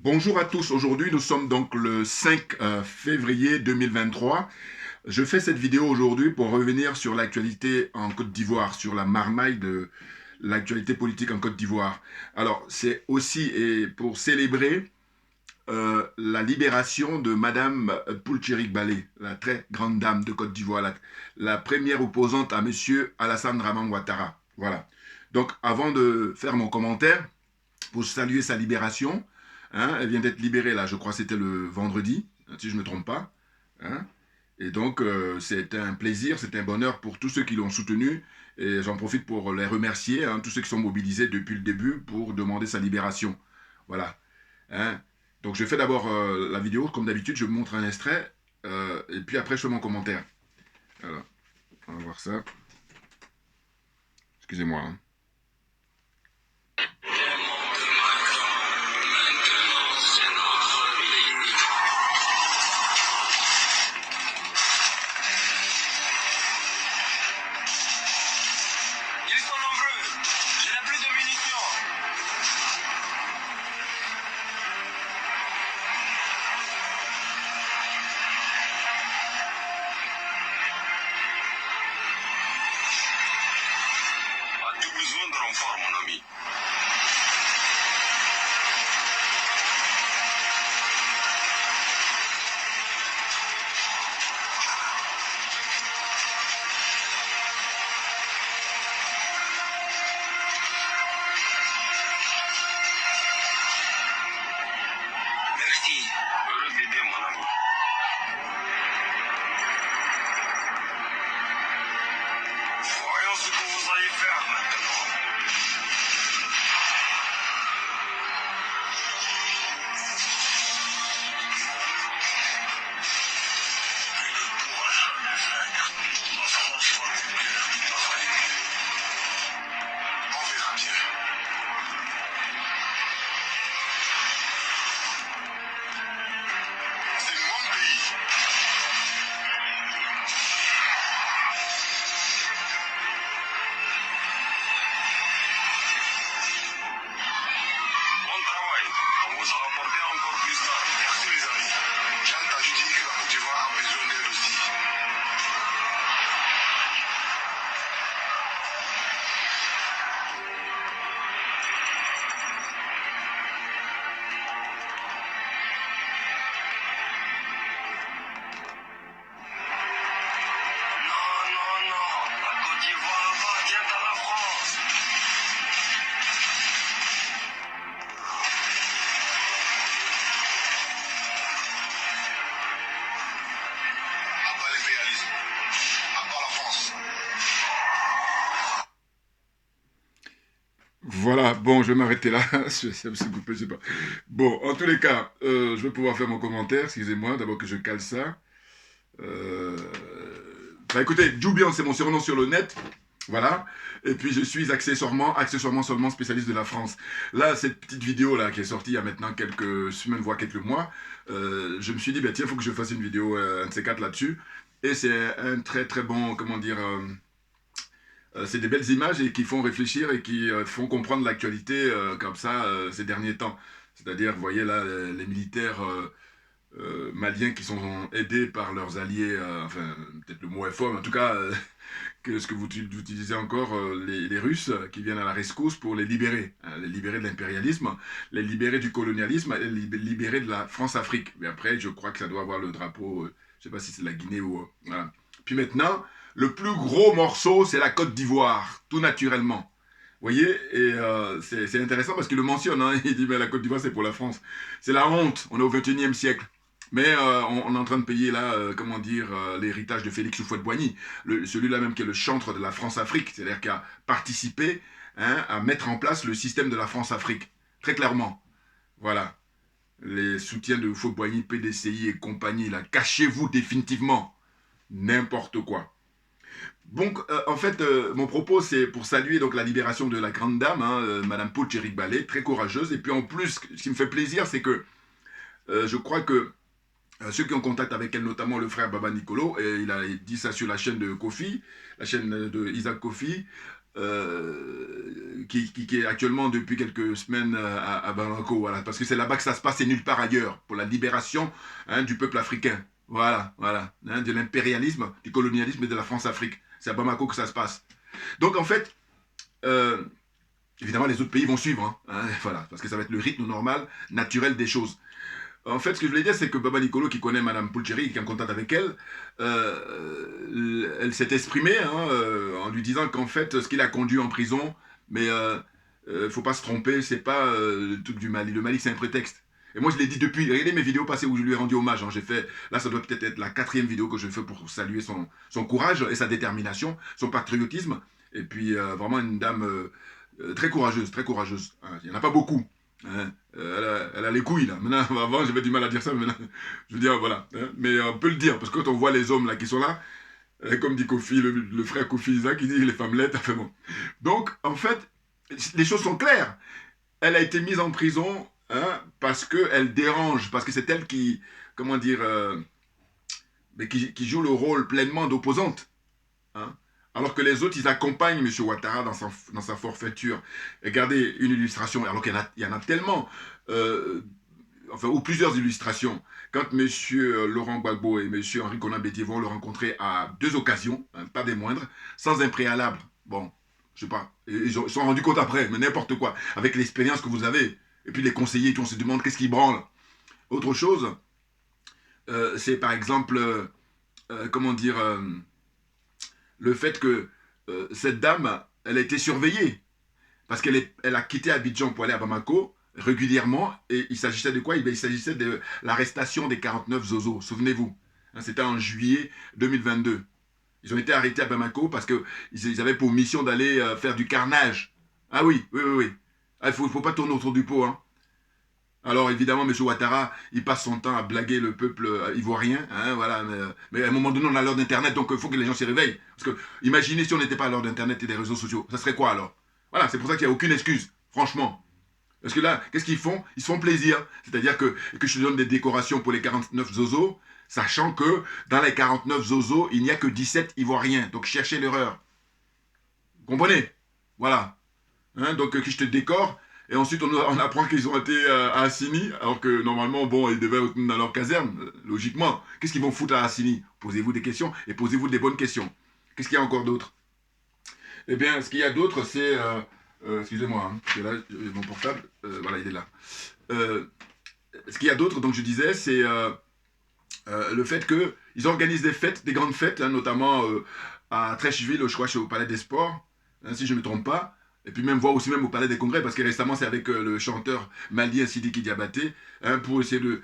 Bonjour à tous, aujourd'hui nous sommes donc le 5 février 2023. Je fais cette vidéo aujourd'hui pour revenir sur l'actualité en Côte d'Ivoire, sur la marmaille de l'actualité politique en Côte d'Ivoire. Alors c'est aussi et pour célébrer la libération de Madame Poultcherik Balé, la très grande dame de Côte d'Ivoire, la première opposante à Monsieur Alassane Draman Ouattara. Voilà. Donc avant de faire mon commentaire, pour saluer sa libération, hein, elle vient d'être libérée là, je crois que c'était le vendredi, si je ne me trompe pas. Hein. Et donc, c'est un plaisir, c'est un bonheur pour tous ceux qui l'ont soutenu. Et j'en profite pour les remercier, hein, tous ceux qui sont mobilisés depuis le début pour demander sa libération. Voilà. Hein. Donc, je fais d'abord la vidéo, comme d'habitude, je vous montre un extrait. Et puis après, je fais mon commentaire. Alors, on va voir ça. Excusez-moi. Hein. Ils sont nombreux. Je n'ai plus de munitions. As-tu besoin de renfort, mon ami? Merci. Heureux d'aider, mon ami. Voyons ce que vous allez faire maintenant. Tu ne pourras jamais vaincre. La France va conquérir toute l'Afrique. On verra bien. C'est mon pays. Bon travail. On vous a rapporté encore plus d'armes. Merci les amis. J'ai entendu dire que la Côte d'Ivoire a besoin d'aide aussi. Non, non, non. La Côte d'Ivoire appartient à la France. À bas l'impérialisme. À bas la France. Voilà, bon, je vais m'arrêter là. Je sais pas. Bon, en tous les cas, je vais pouvoir faire mon commentaire. Excusez-moi, d'abord que je cale ça. Bah écoutez, Joubian, c'est mon surnom sur le net. Voilà. Et puis je suis accessoirement seulement spécialiste de la France. Là, cette petite vidéo là qui est sortie il y a maintenant quelques semaines, voire quelques mois, je me suis dit, bah tiens, il faut que je fasse une vidéo, un de ces quatre là-dessus. Et c'est un très très bon, comment dire, c'est des belles images et qui font réfléchir et qui font comprendre l'actualité comme ça ces derniers temps. C'est-à-dire, vous voyez là, les militaires maliens qui sont aidés par leurs alliés, enfin, peut-être le mot est fort, mais en tout cas, que ce que vous utilisez encore, les Russes qui viennent à la rescousse pour les libérer. Hein, les libérer de l'impérialisme, les libérer du colonialisme et les libérer de la France-Afrique. Mais après, je crois que ça doit avoir le drapeau, je ne sais pas si c'est la Guinée ou... voilà. Puis maintenant, le plus gros morceau, c'est la Côte d'Ivoire, tout naturellement. Vous voyez, et c'est intéressant parce qu'il le mentionne, hein, il dit, mais la Côte d'Ivoire, c'est pour la France. C'est la honte, on est au XXIe siècle. Mais on est en train de payer là, comment dire, l'héritage de Félix Houphouët-Boigny, celui-là même qui est le chantre de la France-Afrique, c'est-à-dire qui a participé hein, à mettre en place le système de la France-Afrique, très clairement. Voilà, les soutiens de Houphouët-Boigny, PDCI et compagnie, là, cachez-vous définitivement, n'importe quoi. Donc, en fait, mon propos, c'est pour saluer donc la libération de la grande dame, hein, Madame Poultcherik Balé, très courageuse. Et puis en plus, ce qui me fait plaisir, c'est que je crois que ceux qui ont contact avec elle, notamment le frère Baba Nicolo, et il a dit ça sur la chaîne de Kofi, la chaîne de Isaac Kofi, qui est actuellement depuis quelques semaines à Bamako, voilà, parce que c'est là-bas que ça se passe et nulle part ailleurs, pour la libération du peuple africain, voilà, de l'impérialisme, du colonialisme et de la France-Afrique. C'est à Bamako que ça se passe. Donc en fait, euh, évidemment les autres pays vont suivre, voilà, parce que ça va être le rythme normal, naturel des choses. En fait, ce que je voulais dire, c'est que Baba Nicolo, qui connaît Madame Pulcheri, qui est en contact avec elle, elle s'est exprimée en lui disant qu'en fait, ce qui l'a conduit en prison, mais faut pas se tromper, c'est pas le truc du Mali. Le Mali, c'est un prétexte. Et moi, je l'ai dit depuis. Regardez mes vidéos passées où je lui ai rendu hommage. J'ai fait, là, ça doit peut-être être la 4e vidéo que je fais pour saluer son courage et sa détermination, son patriotisme. Et puis, vraiment une dame très courageuse, très courageuse. Il n'y en a pas beaucoup. Elle a les couilles là. Maintenant, avant j'avais du mal à dire ça, mais maintenant, je veux dire voilà. Mais on peut le dire, parce que quand on voit les hommes là qui sont là, comme dit Kofi, le frère Kofi Isaac, il dit les femmelettes, enfin bon. Donc, en fait, les choses sont claires. Elle a été mise en prison parce qu'elle dérange, parce que c'est elle qui, comment dire, mais qui joue le rôle pleinement d'opposante. Hein. Alors que les autres, ils accompagnent M. Ouattara dans sa forfaiture. Regardez une illustration, alors qu'il y en a tellement, enfin, ou plusieurs illustrations. Quand M. Laurent Gbagbo et M. Henri Konan Bédié vont le rencontrer à 2 occasions, pas des moindres, sans un préalable, bon, je sais pas, ils se sont rendus compte après, mais n'importe quoi, avec l'expérience que vous avez, et puis les conseillers, tout, on se demande qu'est-ce qui branle. Autre chose, c'est par exemple, comment dire, le fait que cette dame, elle a été surveillée. Parce elle a quitté Abidjan pour aller à Bamako régulièrement. Et il s'agissait de quoi? Il s'agissait de l'arrestation des 49 Zozo. Souvenez-vous. C'était en juillet 2022. Ils ont été arrêtés à Bamako parce qu'ils avaient pour mission d'aller faire du carnage. Ah oui. Il ne faut pas tourner autour du pot. Alors évidemment, M. Ouattara, il passe son temps à blaguer le peuple ivoirien, voilà, mais à un moment donné, on a l'heure d'Internet, donc il faut que les gens s'y réveillent. Parce que, imaginez si on n'était pas à l'heure d'Internet et des réseaux sociaux, ça serait quoi alors? Voilà, c'est pour ça qu'il n'y a aucune excuse, franchement. Parce que là, qu'est-ce qu'ils font? Ils se font plaisir. C'est-à-dire que je te donne des décorations pour les 49 zozos, sachant que dans les 49 zozos, il n'y a que 17 ivoiriens. Donc cherchez l'erreur. Vous comprenez? Voilà. Donc que je te décore, et ensuite on apprend qu'ils ont été à Assini, alors que normalement, bon, ils devaient être dans leur caserne, logiquement. Qu'est-ce qu'ils vont foutre à Assini? Posez-vous des questions, et posez-vous des bonnes questions. Qu'est-ce qu'il y a encore d'autre? Eh bien, ce qu'il y a d'autre, c'est... excusez-moi, là, mon portable, voilà, il est là. Ce qu'il y a d'autre, donc je disais, c'est le fait qu'ils organisent des fêtes, des grandes fêtes, notamment à Trècheville, je crois, au Palais des Sports, si je ne me trompe pas. Et puis même voir aussi même au Palais des Congrès, parce que récemment c'est avec le chanteur malien Sidiki Diabaté, pour essayer de,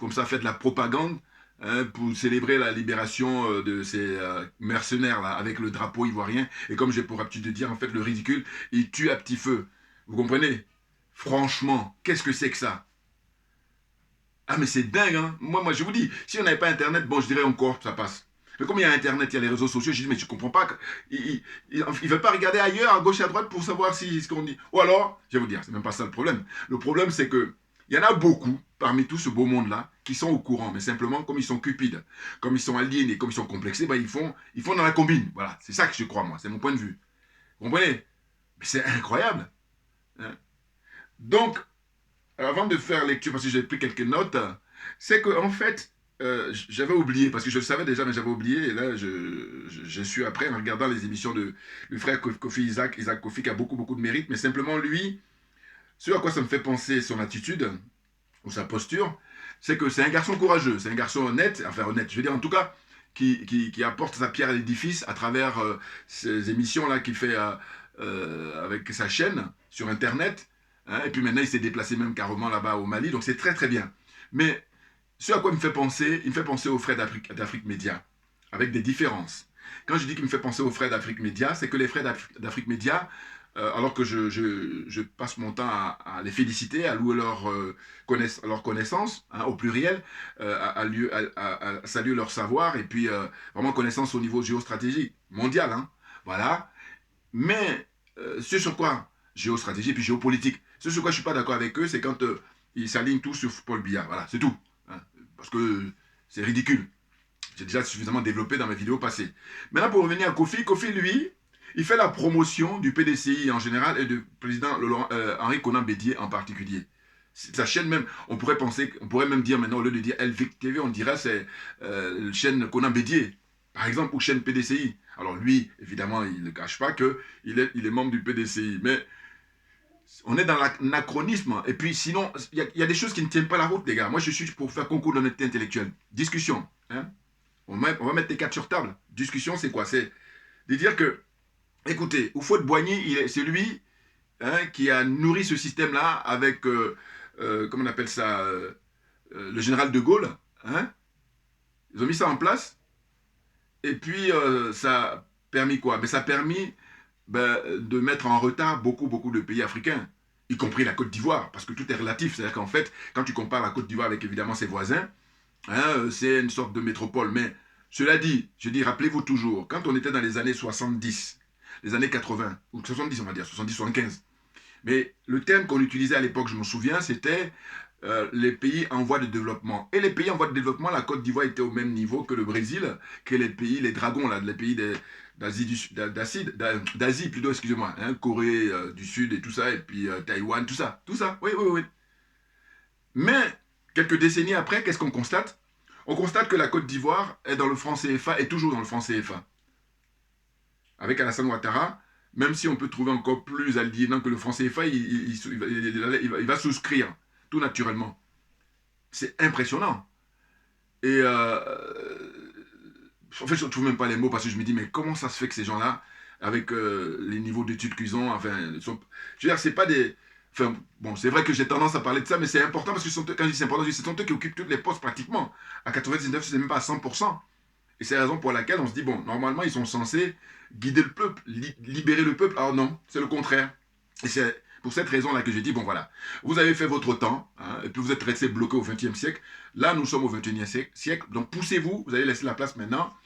comme ça, faire de la propagande, pour célébrer la libération de ces mercenaires là, avec le drapeau ivoirien. Et comme j'ai pour habitude de dire, en fait, le ridicule, il tue à petit feu. Vous comprenez? Franchement, qu'est-ce que c'est que ça? Ah mais c'est dingue, moi je vous dis, si on n'avait pas Internet, bon je dirais encore, ça passe. Mais comme il y a Internet, il y a les réseaux sociaux, je dis mais tu comprends pas, il ne veut pas regarder ailleurs, à gauche et à droite pour savoir si ce qu'on dit. Ou alors, je vais vous dire, c'est même pas ça le problème. Le problème c'est que il y en a beaucoup parmi tout ce beau monde-là qui sont au courant, mais simplement comme ils sont cupides, comme ils sont aliénés, comme ils sont complexés, ben, ils font dans la combine. Voilà, c'est ça que je crois moi, c'est mon point de vue. Vous comprenez? Mais c'est incroyable. Donc, avant de faire lecture, parce que j'ai pris quelques notes, c'est que en fait, j'avais oublié, parce que je le savais déjà, mais j'avais oublié, et là, je suis après, en regardant les émissions du frère Kofi Isaac Kofi, qui a beaucoup, beaucoup de mérite, mais simplement lui, ce à quoi ça me fait penser son attitude, ou sa posture, c'est que c'est un garçon courageux, c'est un garçon honnête, enfin honnête, je veux dire en tout cas, qui apporte sa pierre à l'édifice à travers ces émissions-là qu'il fait avec sa chaîne sur Internet. Et puis maintenant, il s'est déplacé même carrément là-bas au Mali, donc c'est très très bien. Mais ce à quoi il me fait penser aux frères d'Afrique Média, avec des différences. Quand je dis qu'il me fait penser aux frères d'Afrique Média, c'est que les frères d'Afrique Média, alors que je passe mon temps à les féliciter, à louer leur connaissance, au pluriel, à saluer leur savoir, et puis vraiment connaissance au niveau géostratégique, mondial, voilà. Mais ce sur quoi géostratégie et puis géopolitique. Ce sur quoi je ne suis pas d'accord avec eux, c'est quand ils s'alignent tous sur Paul Biya. Voilà, c'est tout. Parce que c'est ridicule. J'ai déjà suffisamment développé dans mes vidéos passées. Maintenant, pour revenir à Kofi, Kofi, lui, Il fait la promotion du PDCI en général et du président Henri Konan Bédié en particulier. Sa chaîne même, on pourrait même dire maintenant, au lieu de dire LVIC TV, on dirait c'est chaîne Konan Bédié, par exemple, ou chaîne PDCI. Alors lui, évidemment, il ne cache pas qu'il est membre du PDCI, mais on est dans l'anachronisme. Et puis sinon, il y a des choses qui ne tiennent pas la route, les gars. Moi, je suis pour faire concours d'honnêteté intellectuelle. Discussion. Hein? On va mettre les cartes sur table. Discussion, c'est quoi? C'est de dire que, écoutez, Houphouët-Boigny, c'est lui qui a nourri ce système-là avec, comment on appelle ça, le général de Gaulle. Hein? Ils ont mis ça en place. Et puis, ça a permis quoi? Mais ça a permis de mettre en retard beaucoup de pays africains, y compris la Côte d'Ivoire, parce que tout est relatif. C'est-à-dire qu'en fait, quand tu compares la Côte d'Ivoire avec évidemment ses voisins, c'est une sorte de métropole. Mais cela dit, je dis, rappelez-vous toujours, quand on était dans les années 70, les années 80, ou 70 on va dire, 70-75, mais le terme qu'on utilisait à l'époque, je me souviens, c'était les pays en voie de développement. Et les pays en voie de développement, la Côte d'Ivoire était au même niveau que le Brésil, que les pays, les dragons, là, les pays d'Asie plutôt, excusez-moi, hein, Corée du Sud et tout ça, et puis Taïwan, tout ça, oui. Mais, quelques décennies après, qu'est-ce qu'on constate? On constate que la Côte d'Ivoire est dans le franc CFA, est toujours dans le franc CFA. Avec Alassane Ouattara, même si on peut trouver encore plus aliénant que le franc CFA, il va souscrire, tout naturellement. C'est impressionnant. Et en fait, je ne trouve même pas les mots parce que je me dis, mais comment ça se fait que ces gens-là, avec les niveaux d'études qu'ils ont, enfin, je veux dire, c'est pas des... Enfin, bon, c'est vrai que j'ai tendance à parler de ça, mais c'est important parce que quand je dis c'est important, ce sont eux qui occupent toutes les postes pratiquement. À 99, c'est même pas à 100%. Et c'est la raison pour laquelle on se dit, bon, normalement, ils sont censés guider le peuple, libérer le peuple. Alors non, c'est le contraire. Et c'est pour cette raison-là que j'ai dit, bon voilà, vous avez fait votre temps, hein, et puis vous êtes resté bloqué au XXe siècle. Là, nous sommes au XXIe siècle, donc poussez-vous, vous allez laisser la place maintenant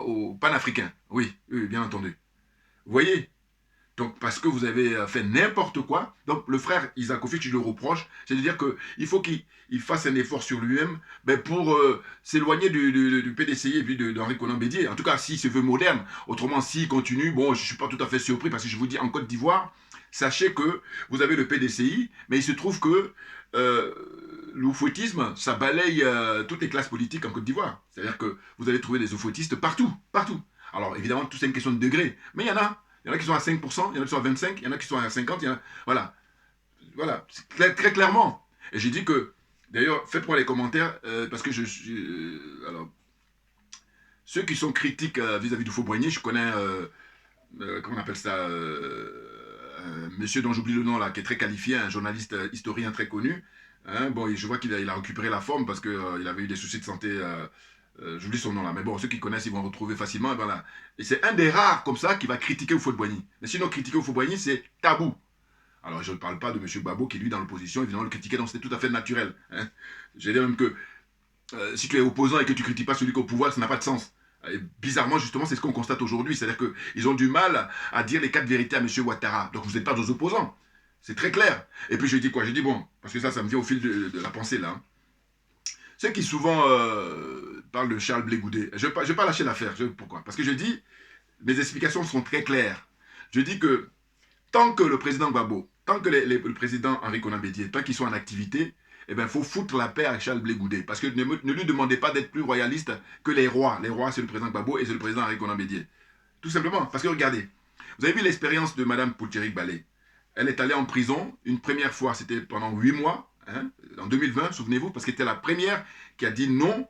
aux panafricains. Oui, bien entendu. Vous voyez? Donc, parce que vous avez fait n'importe quoi. Donc, le frère Isaac Kofi, je le reproche, c'est-à-dire qu'il faut qu'il fasse un effort sur lui-même pour s'éloigner du PDCI et puis d'Henri Konan Bédié. En tout cas, s'il se veut moderne. Autrement, s'il continue, bon, je ne suis pas tout à fait surpris parce que je vous dis, en Côte d'Ivoire, sachez que vous avez le PDCI, mais il se trouve que l'oufouettisme, ça balaye toutes les classes politiques en Côte d'Ivoire. C'est-à-dire que vous allez trouver des oufouettistes partout, partout. Alors, évidemment, tout c'est une question de degré, mais il y en a. Il y en a qui sont à 5%, il y en a qui sont à 25%, il y en a qui sont à 50%, il y en a... Voilà. Voilà, très clairement. Et j'ai dit que, d'ailleurs, faites-moi les commentaires, parce que alors, ceux qui sont critiques vis-à-vis du Faux-Boigny, je connais, comment on appelle ça, un monsieur dont j'oublie le nom là, qui est très qualifié, un journaliste historien très connu. Hein, bon, je vois qu'il a récupéré la forme parce qu'il avait eu des soucis de santé... j'oublie son nom là, mais bon, ceux qui connaissent, ils vont retrouver facilement. Et, voilà. Et c'est un des rares comme ça qui va critiquer Houphouët-Boigny. Mais sinon, critiquer Houphouët-Boigny, c'est tabou. Alors, je ne parle pas de M. Babo qui, lui, dans l'opposition, évidemment, le critiquait, donc c'était tout à fait naturel. Hein. Je veux dire même que si tu es opposant et que tu ne critiques pas celui qui est au pouvoir, ça n'a pas de sens. Et bizarrement, justement, c'est ce qu'on constate aujourd'hui. C'est-à-dire qu'ils ont du mal à dire les 4 vérités à M. Ouattara. Donc, vous n'êtes pas des opposants. C'est très clair. Et puis, je dis quoi? Je dis, bon, parce que ça me vient au fil de la pensée, là. Ceux qui souvent parlent de Charles Blé Goudé, je ne vais pas lâcher l'affaire. Pourquoi? Parce que je dis, mes explications sont très claires. Je dis que tant que le président Gbagbo, tant que le président Henri Konan Bédié, tant qu'ils sont en activité, eh bien, il faut foutre la paix à Charles Blé Goudé. Parce que ne lui demandez pas d'être plus royaliste que les rois. Les rois, c'est le président Gbagbo et c'est le président Henri Konan Bédié. Tout simplement. Parce que regardez, vous avez vu l'expérience de Mme Poutcherik Balé. Elle est allée en prison une première fois, c'était pendant 8 mois. Hein, en 2020, souvenez-vous, parce qu'elle était la première qui a dit non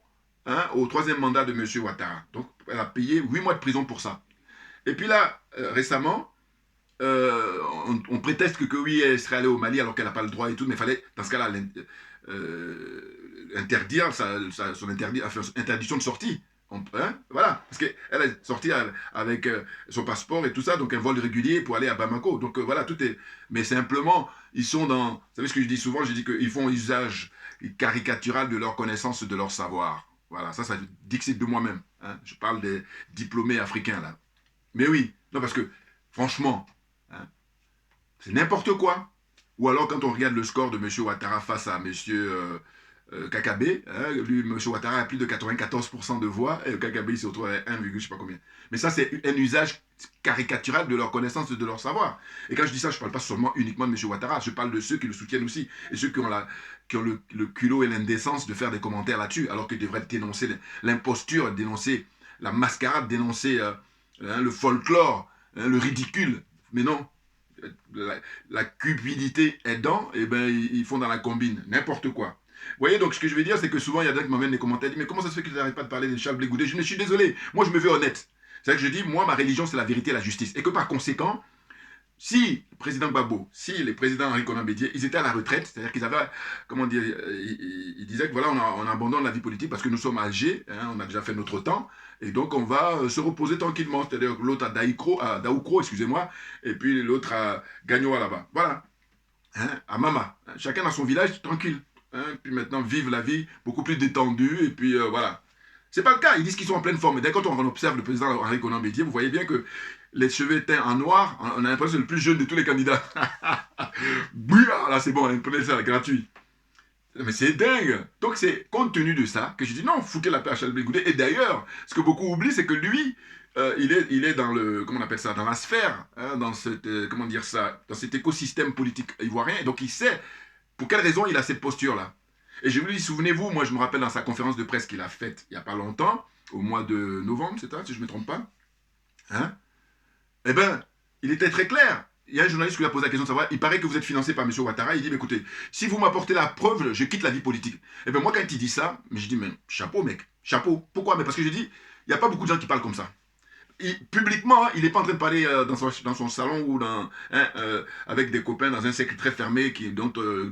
au 3e mandat de M. Ouattara. Donc, elle a payé 8 mois de prison pour ça. Et puis là, récemment, on préteste que oui, elle serait allée au Mali alors qu'elle n'a pas le droit et tout, mais il fallait, dans ce cas-là, interdire son interdiction de sortie. Voilà, parce qu'elle est sortie avec son passeport et tout ça, donc un vol régulier pour aller à Bamako. Donc voilà, tout est... Mais simplement, ils sont dans... Vous savez ce que je dis souvent? Je dis qu'ils font usage caricatural de leur connaissance, de leur savoir. Voilà, ça dit que c'est de moi-même. Hein. Je parle des diplômés africains, là. Mais oui, non, parce que, franchement, hein, c'est n'importe quoi. Ou alors, quand on regarde le score de M. Ouattara face à M. Kakabe, hein, lui, M. Ouattara a plus de 94% de voix, et Kakabe, il se retrouve à 1, je sais pas combien. Mais ça, c'est un usage caricatural de leur connaissance et de leur savoir. Et quand je dis ça, je ne parle pas seulement uniquement de M. Ouattara, je parle de ceux qui le soutiennent aussi, et ceux qui ont, le culot et l'indécence de faire des commentaires là-dessus, alors qu'ils devraient dénoncer l'imposture, dénoncer la mascarade, dénoncer le folklore, le ridicule. Mais non, la cupidité aidant, eh ben, ils font dans la combine, n'importe quoi. Vous voyez, donc ce que je veux dire, c'est que souvent, il y a des gens qui m'amènent des commentaires, disent, mais comment ça se fait qu'ils n'arrêtent pas de parler de Charles Blé Goudé? Je suis désolé, moi je me veux honnête. C'est vrai que je dis, moi, ma religion, c'est la vérité et la justice. Et que par conséquent, si le président Gbagbo, si les présidents Henri Konan Bédié, ils étaient à la retraite, c'est-à-dire qu'ils avaient, comment dire, ils disaient que voilà, on abandonne la vie politique parce que nous sommes âgés, hein, on a déjà fait notre temps, et donc on va se reposer tranquillement. C'est-à-dire l'autre à Daoukro, excusez-moi, et puis l'autre à Gagnoa là-bas. Voilà, hein, à Mama. Chacun dans son village, tranquille. Hein, puis maintenant, vivre la vie beaucoup plus détendue, et puis voilà. C'est pas le cas, ils disent qu'ils sont en pleine forme. Et dès quand on observe le président Henri Konan Bédié, vous voyez bien que les cheveux teints en noir, on a l'impression que c'est le plus jeune de tous les candidats. Bouillard, là c'est bon, on prenez ça gratuit. Mais c'est dingue. Donc c'est compte tenu de ça que je dis non, foutez la paix à Charles Blé Goudé. Et d'ailleurs, ce que beaucoup oublient, c'est que lui, il est dans le, comment on appelle ça, dans la sphère, hein, dans cette, comment dire ça, dans cet écosystème politique ivoirien. Donc il sait pour quelle raison il a cette posture-là. Et je vous dis, souvenez-vous, moi je me rappelle dans sa conférence de presse qu'il a faite il n'y a pas longtemps, au mois de novembre, c'est ça, si je ne me trompe pas, hein, eh bien, il était très clair. Il y a un journaliste qui lui a posé la question de savoir, il paraît que vous êtes financé par M. Ouattara, il dit, mais écoutez, si vous m'apportez la preuve, je quitte la vie politique. Eh bien, moi, quand il dit ça, mais je dis, mais chapeau, mec, chapeau. Pourquoi? Mais parce que je dis, il n'y a pas beaucoup de gens qui parlent comme ça. Publiquement, il n'est pas en train de parler dans son salon ou avec des copains dans un cercle très fermé,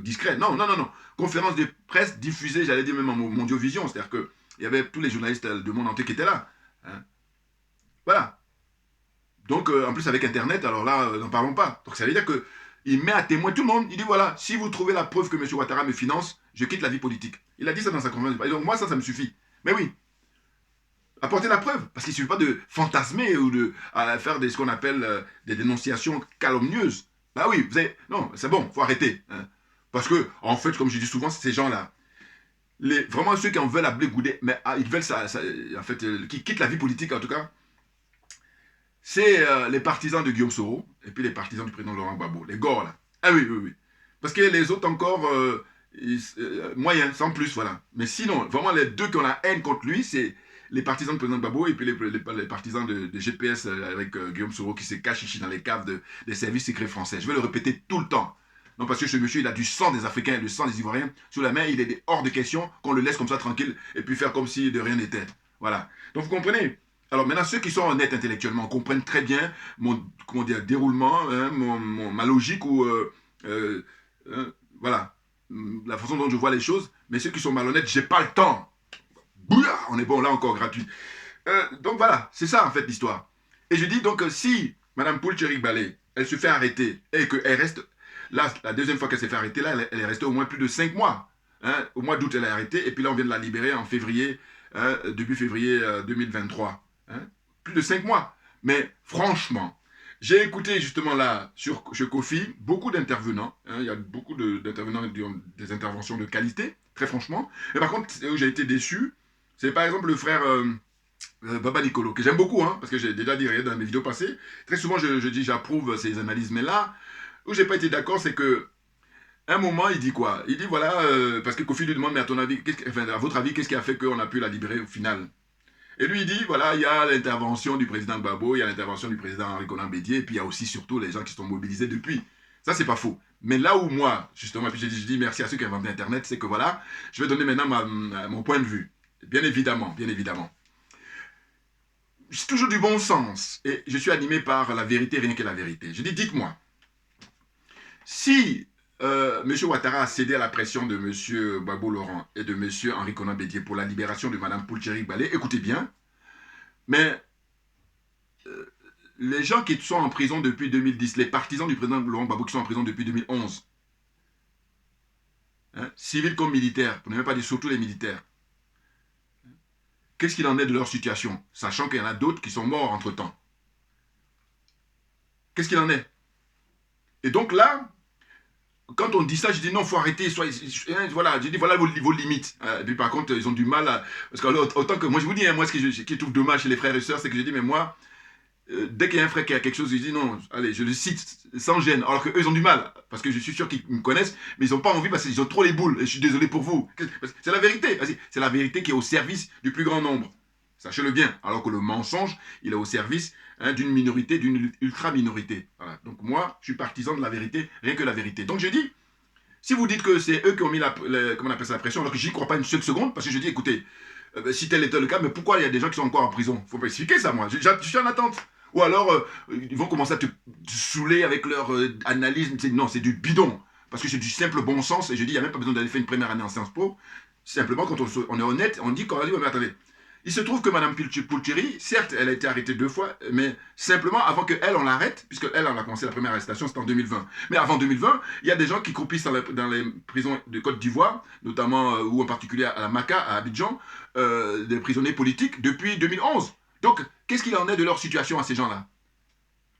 discret. Non, non, non, non. Conférence de presse diffusée, j'allais dire même en Mondiovision, c'est-à-dire qu'il y avait tous les journalistes du monde entier qui étaient là. Hein. Voilà. Donc, en plus, avec Internet, alors là, n'en parlons pas. Donc, ça veut dire qu'il met à témoin tout le monde. Il dit, voilà, si vous trouvez la preuve que M. Ouattara me finance, je quitte la vie politique. Il a dit ça dans sa conférence. Et donc, moi, ça me suffit. Mais oui, apporter la preuve. Parce qu'il ne suffit pas de fantasmer ou de faire ce qu'on appelle des dénonciations calomnieuses. Bah oui, vous avez... Non, c'est bon, il faut arrêter. Hein. Parce que, en fait, comme je dis souvent, ces gens-là, vraiment ceux qui en veulent à Blé Goudé, mais ils veulent en fait, qui quittent la vie politique, en tout cas, c'est les partisans de Guillaume Soro, et puis les partisans du président Laurent Gbagbo, les gors, là. Ah oui, oui, oui. Parce que les autres encore, moyens, sans plus, voilà. Mais sinon, vraiment, les deux qui ont la haine contre lui, c'est les partisans du président Gbagbo et puis les partisans de GPS avec Guillaume Soro qui se cache ici dans les caves des services secrets français. Je vais le répéter tout le temps. Non, parce que ce monsieur, il a du sang des Africains et du sang des Ivoiriens sous la main. Il est hors de question qu'on le laisse comme ça tranquille et puis faire comme si de rien n'était. Voilà. Donc, vous comprenez? Alors, maintenant, ceux qui sont honnêtes intellectuellement comprennent très bien mon déroulement, hein, ma logique ou... voilà. La façon dont je vois les choses. Mais ceux qui sont malhonnêtes, j'ai pas le temps. Bouya, on est bon là encore gratuit. Donc voilà, c'est ça en fait l'histoire. Et je dis donc si Mme Poulcherik Balé, elle se fait arrêter et qu'elle reste, là, la deuxième fois qu'elle s'est fait arrêter, là, elle est restée au moins plus de 5 mois. Hein. Au mois d'août, elle est arrêtée et puis là, on vient de la libérer en février, hein, début février 2023. Hein. Plus de 5 mois. Mais franchement, j'ai écouté justement là, chez Kofi, beaucoup d'intervenants. Hein, il y a beaucoup d'intervenants qui ont des interventions de qualité, très franchement. Mais par contre, où j'ai été déçu, c'est par exemple le frère Baba Nicolo, que j'aime beaucoup, hein, parce que j'ai déjà dit dans mes vidéos passées. Très souvent, je dis j'approuve ces analyses, mais là, où j'ai pas été d'accord, c'est que un moment, il dit quoi? Il dit voilà, parce que Kofi lui demande, mais à ton avis, à votre avis, qu'est-ce qui a fait qu'on a pu la libérer au final? Et lui, il dit, voilà, il y a l'intervention du président Gbagbo, il y a l'intervention du président Henri Konan Bédié, et puis il y a aussi surtout les gens qui se sont mobilisés depuis. Ça, c'est pas faux. Mais là où moi, justement, puis je dis merci à ceux qui ont inventé Internet, c'est que voilà, je vais donner maintenant mon point de vue. Bien évidemment, bien évidemment. C'est toujours du bon sens. Et je suis animé par la vérité, rien que la vérité. Je dis, dites-moi, si M. Ouattara a cédé à la pression de M. Gbagbo Laurent et de M. Henri Konan Bédié pour la libération de Mme Poulcherik Balé, écoutez bien, mais les gens qui sont en prison depuis 2010, les partisans du président Laurent Gbagbo qui sont en prison depuis 2011, hein, civils comme militaires, pour ne même pas dire surtout les militaires, qu'est-ce qu'il en est de leur situation, sachant qu'il y en a d'autres qui sont morts entre-temps? Qu'est-ce qu'il en est? Et donc là, quand on dit ça, je dis non, il faut arrêter. Voilà, je dis voilà vos limites. Et puis par contre, ils ont du mal parce que autant que moi, je vous dis, hein, moi, ce que je trouve dommage chez les frères et sœurs, c'est que je dis, mais moi, dès qu'il y a un frère qui a quelque chose, je dis non, allez, je le cite sans gêne. Alors qu'eux, ils ont du mal. Parce que je suis sûr qu'ils me connaissent, mais ils n'ont pas envie parce qu'ils ont trop les boules. Et je suis désolé pour vous. C'est la vérité. C'est la vérité qui est au service du plus grand nombre. Sachez-le bien. Alors que le mensonge, il est au service d'une minorité, d'une ultra-minorité. Voilà. Donc moi, je suis partisan de la vérité, rien que la vérité. Donc je dis, si vous dites que c'est eux qui ont mis comment on appelle ça, la pression, alors que j'y crois pas une seule seconde, parce que je dis, écoutez, si tel était le cas, mais pourquoi il y a des gens qui sont encore en prison? Faut pas expliquer ça, moi. Je suis en attente. Ou alors, ils vont commencer à te saouler avec leur analyse. Non, c'est du bidon. Parce que c'est du simple bon sens. Et je dis, il n'y a même pas besoin d'aller faire une première année en Sciences Po. Simplement, quand on est honnête, on dit, ouais, mais attendez. Il se trouve que Mme Pulcheri, certes, elle a été arrêtée 2 fois, mais simplement avant qu'elle, on l'arrête, puisque elle, on a commencé la première arrestation, c'était en 2020. Mais avant 2020, il y a des gens qui croupissent dans les prisons de Côte d'Ivoire, notamment, ou en particulier à la Maca, à Abidjan, des prisonniers politiques depuis 2011. Donc, qu'est-ce qu'il en est de leur situation à ces gens-là?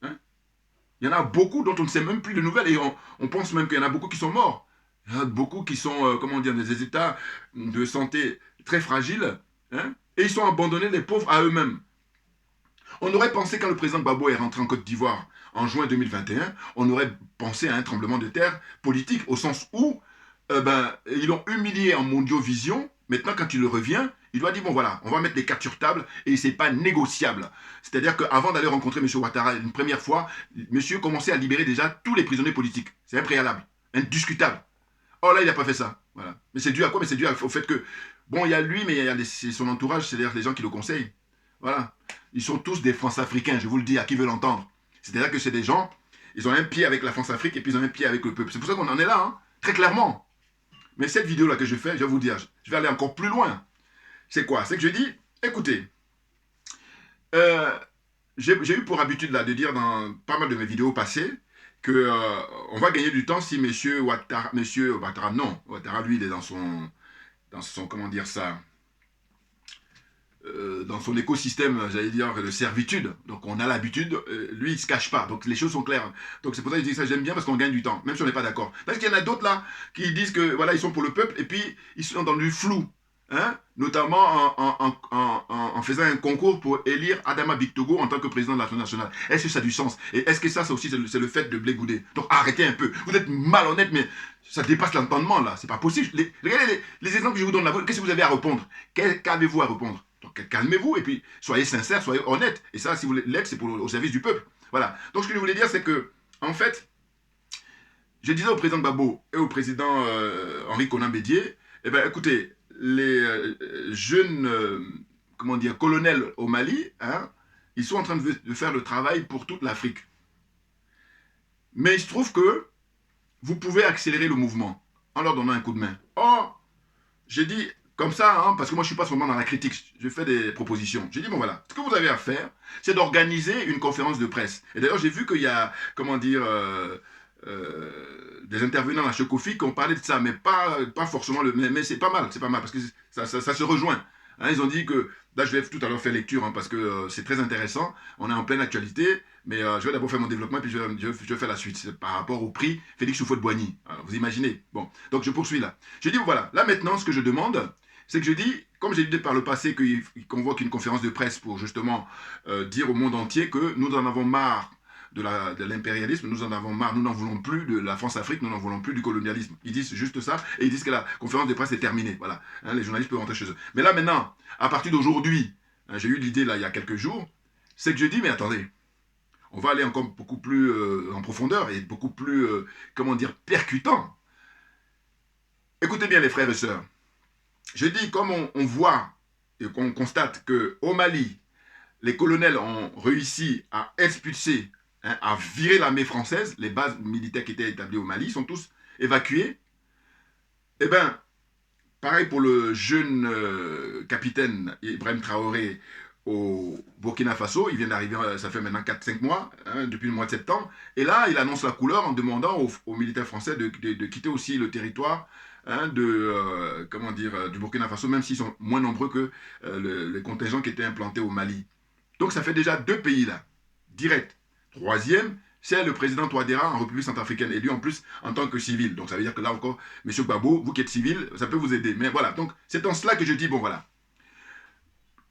Hein? Il y en a beaucoup dont on ne sait même plus de nouvelles, et on pense même qu'il y en a beaucoup qui sont morts. Il y en a beaucoup qui sont, comment dire, dans des états de santé très fragiles, hein? Et ils sont abandonnés, les pauvres, à eux-mêmes. On aurait pensé, quand le président Gbagbo est rentré en Côte d'Ivoire en juin 2021, on aurait pensé à un tremblement de terre politique, au sens où ils l'ont humilié en Mondiovision. Maintenant, quand il revient, il doit dire, bon voilà, on va mettre les cartes sur table et c'est pas négociable. C'est-à-dire qu'avant d'aller rencontrer M. Ouattara une première fois, monsieur commençait à libérer déjà tous les prisonniers politiques. C'est impréalable, indiscutable. Oh là, il n'a pas fait ça. Voilà. Mais c'est dû à quoi? Mais c'est dû au fait que, bon, il y a lui, mais il y a son entourage, c'est-à-dire les gens qui le conseillent. Voilà. Ils sont tous des France-Africains, je vous le dis, à qui veut l'entendre. C'est-à-dire que c'est des gens, ils ont un pied avec la France-Afrique et puis ils ont un pied avec le peuple. C'est pour ça qu'on en est là, hein, très clairement. Mais cette vidéo-là que je fais, je vais vous dire, je vais aller encore plus loin. C'est quoi? C'est que je dis, écoutez, j'ai eu pour habitude là, de dire dans pas mal de mes vidéos passées que on va gagner du temps si Ouattara, Ouattara, lui, il est dans son, comment dire ça, dans son écosystème, j'allais dire, de servitude. Donc on a l'habitude, lui, il se cache pas. Donc les choses sont claires. Donc c'est pour ça que je dis que ça, j'aime bien, parce qu'on gagne du temps, même si on n'est pas d'accord. Parce qu'il y en a d'autres là, qui disent que, voilà, ils sont pour le peuple, et puis ils sont dans du flou. Hein, notamment en faisant un concours pour élire Adama Bictogo en tant que président de l'Assemblée nationale. Est-ce que ça a du sens? Et est-ce que ça aussi, c'est le fait de Blé Goudé? Donc arrêtez un peu. Vous êtes malhonnête, mais ça dépasse l'entendement, là. C'est pas possible. Regardez les exemples que je vous donne là. Qu'est-ce que vous avez à répondre? Qu'avez-vous à répondre? Donc calmez-vous et puis soyez sincère, soyez honnête. Et ça, si vous l'êtes, c'est au service du peuple. Voilà. Donc ce que je voulais dire, c'est que, en fait, je disais au président Gbagbo et au président Henri Konan Bédié, eh bien, écoutez, les jeunes, comment dire, colonels au Mali, hein, ils sont en train de faire le travail pour toute l'Afrique. Mais il se trouve que vous pouvez accélérer le mouvement en leur donnant un coup de main. Or, j'ai dit comme ça, hein, parce que moi je ne suis pas seulement dans la critique, je fais des propositions. J'ai dit, bon voilà, ce que vous avez à faire, c'est d'organiser une conférence de presse. Et d'ailleurs, j'ai vu qu'il y a, comment dire, des intervenants à Chocofi qui ont parlé de ça, mais pas forcément mais c'est pas mal, parce que ça se rejoint. Hein, ils ont dit que, là je vais tout à l'heure faire lecture, hein, parce que c'est très intéressant, on est en pleine actualité, mais je vais d'abord faire mon développement, et puis je vais faire la suite. C'est par rapport au prix Félix Houphouët-Boigny. Vous imaginez? Bon, donc je poursuis là. Je dis, voilà, là maintenant, ce que je demande, c'est que je dis, comme j'ai dit par le passé qu'il convoque une conférence de presse pour justement dire au monde entier que nous en avons marre de l'impérialisme, nous en avons marre, nous n'en voulons plus de la France-Afrique, nous n'en voulons plus du colonialisme. Ils disent juste ça, et ils disent que la conférence de presse est terminée. Voilà, hein, les journalistes peuvent rentrer chez eux. Mais là maintenant, à partir d'aujourd'hui, hein, j'ai eu l'idée là il y a quelques jours, c'est que je dis, mais attendez, on va aller encore beaucoup plus en profondeur et beaucoup plus, comment dire, percutant. Écoutez bien les frères et sœurs. Je dis, comme on voit et qu'on constate qu'au Mali, les colonels ont réussi à expulser, hein, à virer l'armée française, les bases militaires qui étaient établies au Mali sont tous évacués. Eh bien, pareil pour le jeune capitaine Ibrahim Traoré au Burkina Faso, il vient d'arriver, ça fait maintenant 4-5 mois, hein, depuis le mois de septembre, et là, il annonce la couleur en demandant aux militaires français de quitter aussi le territoire, hein, comment dire, du Burkina Faso, même s'ils sont moins nombreux que les contingents qui étaient implantés au Mali. Donc ça fait déjà 2 pays là, direct. Troisième, c'est le président Touadéra en République centrafricaine, élu en plus en tant que civil. Donc ça veut dire que là encore, M. Gbagbo, vous qui êtes civil, ça peut vous aider. Mais voilà, donc c'est en cela que je dis, bon voilà,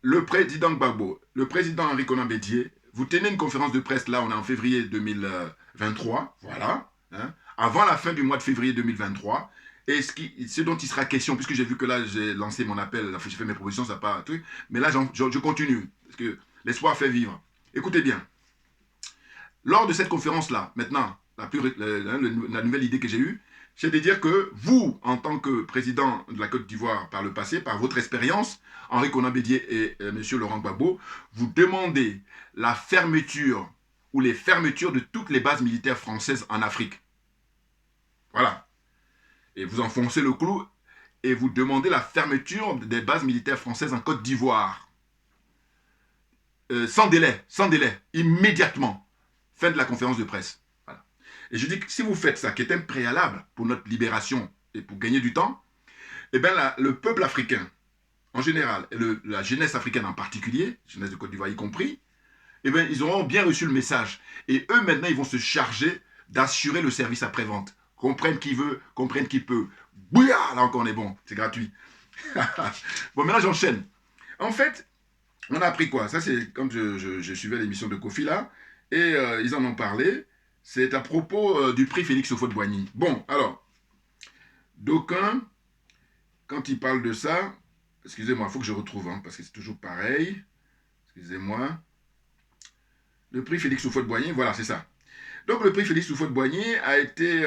le président Gbagbo, le président Henri Konan Bédié, vous tenez une conférence de presse, là on est en février 2023, voilà, hein, avant la fin du mois de février 2023, et ce dont il sera question, puisque j'ai vu que là j'ai lancé mon appel, j'ai fait mes propositions, ça n'a pas un truc, mais là je continue, parce que l'espoir fait vivre. Écoutez bien, lors de cette conférence-là, maintenant, la nouvelle idée que j'ai eue, c'est de dire que vous, en tant que président de la Côte d'Ivoire par le passé, par votre expérience, Henri Konan Bédié et M. Laurent Gbagbo, vous demandez la fermeture ou les fermetures de toutes les bases militaires françaises en Afrique. Voilà. Et vous enfoncez le clou et vous demandez la fermeture des bases militaires françaises en Côte d'Ivoire. Sans délai, immédiatement. Fin de la conférence de presse. Voilà. Et je dis que si vous faites ça, qui est un préalable pour notre libération et pour gagner du temps, eh bien le peuple africain, en général, et la jeunesse africaine en particulier, jeunesse de Côte d'Ivoire y compris, eh bien ils auront bien reçu le message. Et eux, maintenant, ils vont se charger d'assurer le service après-vente. Comprenne qui veut, comprenne qui peut. Bouya, là encore on est bon, c'est gratuit. Bon, maintenant j'enchaîne. En fait, on a appris quoi? Ça, c'est quand je suivais l'émission de Kofi là, et ils en ont parlé. C'est à propos du prix Félix Houphouët-Boigny. Bon, alors, d'aucuns, quand ils parlent de ça, excusez-moi, il faut que je retrouve, hein, parce que c'est toujours pareil. Excusez-moi. Le prix Félix Houphouët-Boigny, voilà, c'est ça. Donc, le prix Félix Houphouët-Boigny a été